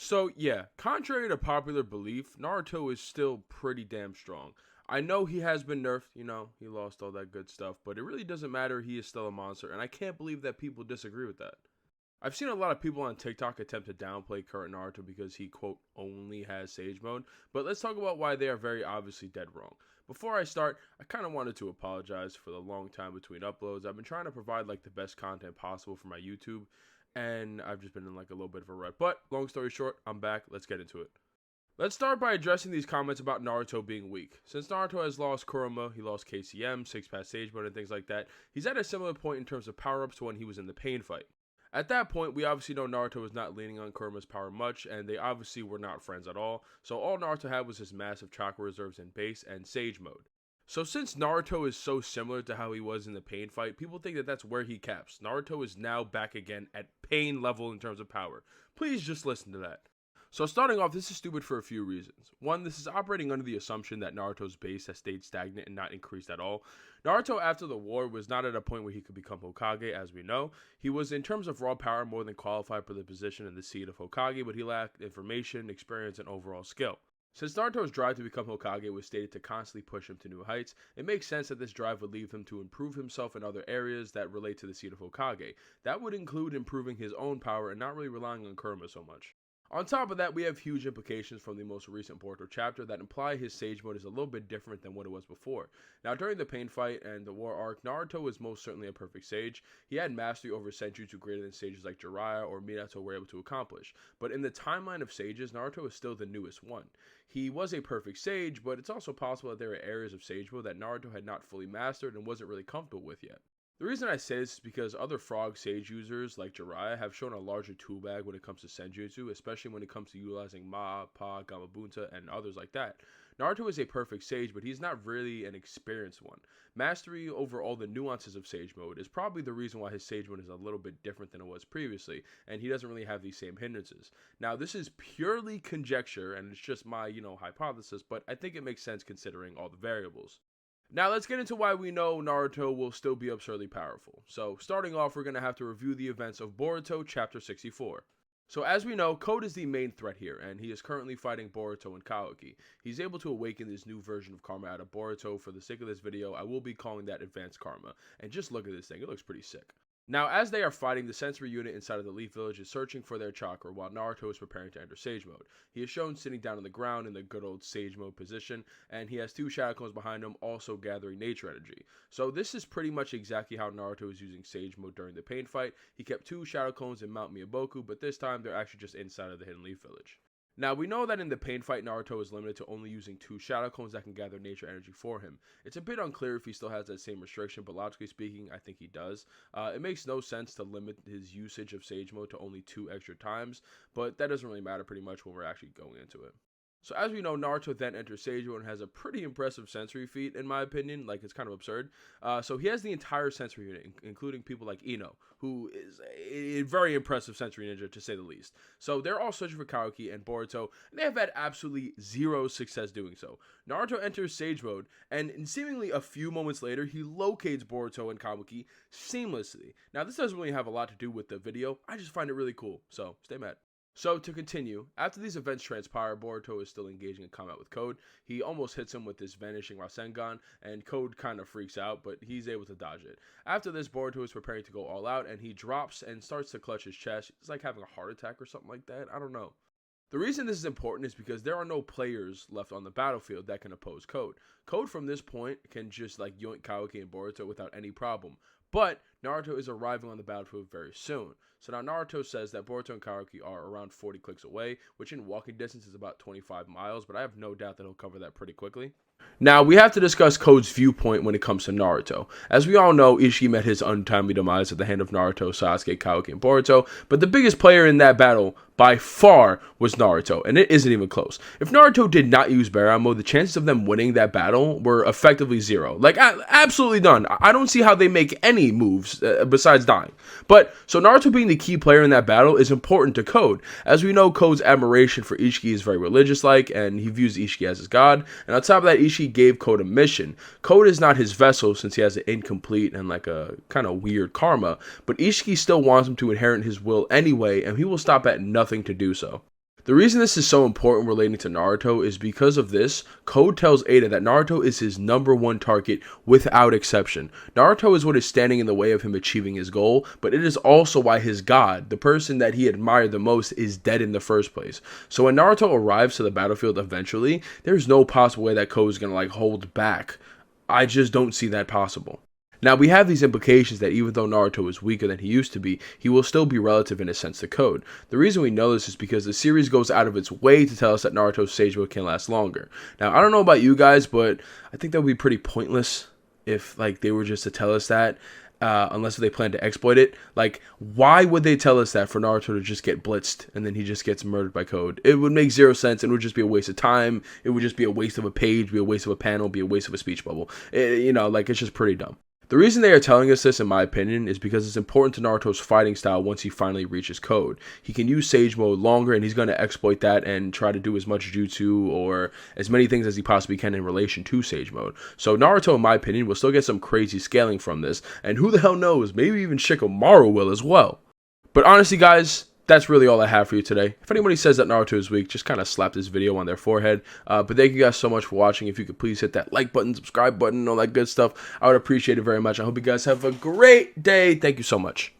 So yeah, contrary to popular belief, Naruto is still pretty damn strong. I know he has been nerfed, he lost all that good stuff, but it really doesn't matter, he is still a monster, and I can't believe that people disagree with that. I've seen a lot of people on TikTok attempt to downplay current Naruto because he, quote, only has Sage Mode, but let's talk about why they are very obviously dead wrong. Before I start, I kind of wanted to apologize for the long time between uploads. I've been trying to provide like the best content possible for my YouTube, and I've just been in like a little bit of a rut. But long story short, I'm back. Let's get into it. Let's start by addressing these comments about Naruto being weak. Since Naruto has lost Kurama, he lost KCM, 6-pass Sage Mode, and things like that, he's at a similar point in terms of power-ups to when he was in the pain fight. At that point, we obviously know Naruto was not leaning on Kurama's power much, and they obviously were not friends at all, so all Naruto had was his massive chakra reserves in base and Sage Mode. So since Naruto is so similar to how he was in the pain fight, people think that that's where he caps. Naruto is now back again at pain level in terms of power. Please just listen to that. So starting off, this is stupid for a few reasons. One, this is operating under the assumption that Naruto's base has stayed stagnant and not increased at all. Naruto, after the war, was not at a point where he could become Hokage, as we know. He was, in terms of raw power, more than qualified for the position in the seat of Hokage, but he lacked information, experience, and overall skill. Since Naruto's drive to become Hokage was stated to constantly push him to new heights, it makes sense that this drive would lead him to improve himself in other areas that relate to the seat of Hokage. That would include improving his own power and not really relying on Kurama so much. On top of that, we have huge implications from the most recent Boruto chapter that imply his Sage Mode is a little bit different than what it was before. Now, during the pain fight and the war arc, Naruto was most certainly a perfect sage. He had mastery over senjutsu greater than sages like Jiraiya or Minato were able to accomplish. But in the timeline of sages, Naruto is still the newest one. He was a perfect sage, but it's also possible that there are areas of Sage Mode that Naruto had not fully mastered and wasn't really comfortable with yet. The reason I say this is because other Frog Sage users like Jiraiya have shown a larger tool bag when it comes to Senjutsu, especially when it comes to utilizing Ma, Pa, Gamabunta, and others like that. Naruto is a perfect Sage, but he's not really an experienced one. Mastery over all the nuances of Sage Mode is probably the reason why his Sage Mode is a little bit different than it was previously, and he doesn't really have these same hindrances. Now, this is purely conjecture, and it's just my, hypothesis, but I think it makes sense considering all the variables. Now let's get into why we know Naruto will still be absurdly powerful. So starting off, we're going to have to review the events of Boruto chapter 64. So as we know, Code is the main threat here, and he is currently fighting Boruto and Kaoki. He's able to awaken this new version of Karma out of Boruto. For the sake of this video, I will be calling that Advanced Karma. And just look at this thing, it looks pretty sick. Now, as they are fighting, the sensory unit inside of the Leaf Village is searching for their chakra while Naruto is preparing to enter Sage Mode. He is shown sitting down on the ground in the good old Sage Mode position, and he has two Shadow Clones behind him also gathering nature energy. So this is pretty much exactly how Naruto is using Sage Mode during the pain fight. He kept two Shadow Clones in Mount Miyaboku, but this time they're actually just inside of the Hidden Leaf Village. Now, we know that in the pain fight, Naruto is limited to only using two Shadow Clones that can gather nature energy for him. It's a bit unclear if he still has that same restriction, but logically speaking, I think he does. It makes no sense to limit his usage of Sage Mode to only 2 extra times, but that doesn't really matter pretty much when we're actually going into it. So as we know, Naruto then enters Sage Mode and has a pretty impressive sensory feat, in my opinion. Like, it's kind of absurd. So he has the entire sensory unit, including people like Ino, who is a very impressive sensory ninja, to say the least. So they're all searching for Kaoki and Boruto, and they have had absolutely zero success doing so. Naruto enters Sage Mode, and seemingly a few moments later, he locates Boruto and Kaoki seamlessly. Now, this doesn't really have a lot to do with the video. I just find it really cool, so stay mad. So, to continue, after these events transpire, Boruto is still engaging in combat with Code. He almost hits him with this vanishing Rasengan, and Code kind of freaks out, but he's able to dodge it. After this, Boruto is preparing to go all out, and he drops and starts to clutch his chest. It's like having a heart attack or something like that. I don't know. The reason this is important is because there are no players left on the battlefield that can oppose Code. Code from this point can just like yoink Kaoki and Boruto without any problem. But Naruto is arriving on the battlefield very soon. So now Naruto says that Boruto and Kaoki are around 40 clicks away, which in walking distance is about 25 miles, but I have no doubt that he'll cover that pretty quickly. Now, we have to discuss Code's viewpoint when it comes to Naruto. As we all know, Ishiki met his untimely demise at the hand of Naruto, Sasuke, Kaoki, and Boruto, but the biggest player in that battle, by far, was Naruto, and it isn't even close. If Naruto did not use Baryon mode, the chances of them winning that battle were effectively zero. Like, absolutely none. I don't see how they make any moves besides dying. But, so Naruto being the key player in that battle is important to Code. As we know, Code's admiration for Ishiki is very religious-like, and he views Ishiki as his god, and on top of that, Ishiki gave Code a mission. Code is not his vessel since he has an incomplete and like a kind of weird karma, but Ishiki still wants him to inherit his will anyway, and he will stop at nothing to do so. The reason this is so important relating to Naruto is because of this. Code tells Ada that Naruto is his #1 target without exception. Naruto is what is standing in the way of him achieving his goal, but it is also why his god, the person that he admired the most, is dead in the first place. So when Naruto arrives to the battlefield eventually, there's no possible way that Code is going to hold back. I just don't see that possible. Now, we have these implications that even though Naruto is weaker than he used to be, he will still be relative in a sense to Code. The reason we know this is because the series goes out of its way to tell us that Naruto's Sage Mode can last longer. Now, I don't know about you guys, but I think that would be pretty pointless if they were just to tell us that, unless they plan to exploit it. Why would they tell us that for Naruto to just get blitzed and then he just gets murdered by Code? It would make zero sense, and it would just be a waste of time. It would just be a waste of a page, be a waste of a panel, be a waste of a speech bubble. It's just pretty dumb. The reason they are telling us this, in my opinion, is because it's important to Naruto's fighting style once he finally reaches Code. He can use Sage Mode longer, and he's going to exploit that and try to do as much jutsu or as many things as he possibly can in relation to Sage Mode. So Naruto, in my opinion, will still get some crazy scaling from this, and who the hell knows, maybe even Shikamaru will as well. But honestly, guys, that's really all I have for you today. If anybody says that Naruto is weak, just kind of slap this video on their forehead. But thank you guys so much for watching. If you could please hit that like button, subscribe button, all that good stuff, I would appreciate it very much. I hope you guys have a great day. Thank you so much.